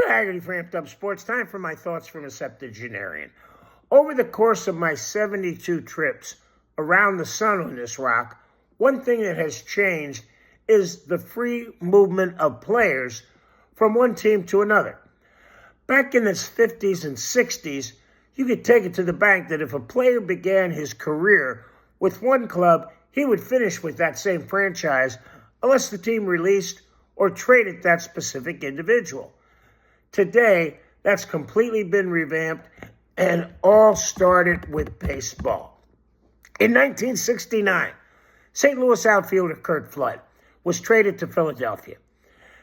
Haggerty for Amped Up Sports. Time for my thoughts from a septuagenarian. Over the course of my 72 trips around the sun on this rock, one thing that has changed is the free movement of players from one team to another. Back in the 50s and 60s, you could take it to the bank that if a player began his career with one club, he would finish with that same franchise unless the team released or traded that specific individual. Today, that's completely been revamped and all started with baseball. In 1969, St. Louis outfielder Curt Flood was traded to Philadelphia.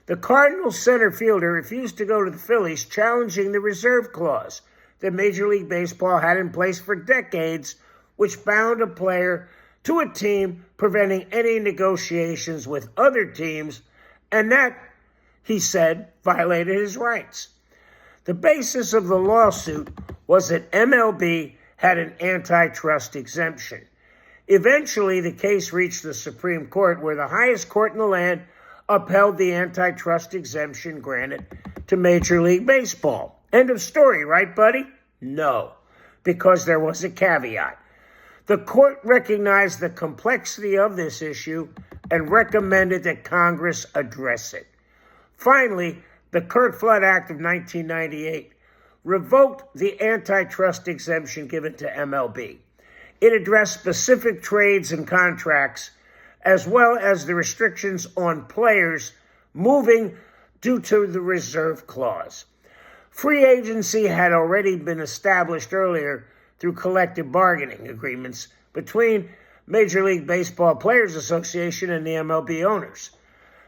The Cardinals center fielder refused to go to the Phillies, challenging the reserve clause that Major League Baseball had in place for decades, which bound a player to a team, preventing any negotiations with other teams, and that, he said, violated his rights. The basis of the lawsuit was that MLB had an antitrust exemption. Eventually, the case reached the Supreme Court, where the highest court in the land upheld the antitrust exemption granted to Major League Baseball. End of story, right, buddy? No, because there was a caveat. The court recognized the complexity of this issue and recommended that Congress address it. Finally, the Curt Flood Act of 1998 revoked the antitrust exemption given to MLB. It addressed specific trades and contracts, as well as the restrictions on players moving due to the reserve clause. Free agency had already been established earlier through collective bargaining agreements between Major League Baseball Players Association and the MLB owners.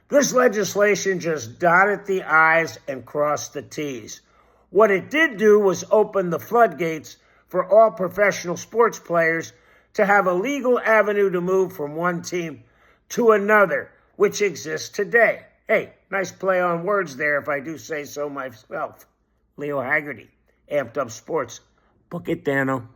This legislation just dotted the I's and crossed the T's. What it did do was open the floodgates for all professional sports players to have a legal avenue to move from one team to another, which exists today. Hey, nice play on words there, if I do say so myself. Leo Haggerty, Amped Up Sports. Book it, Dano.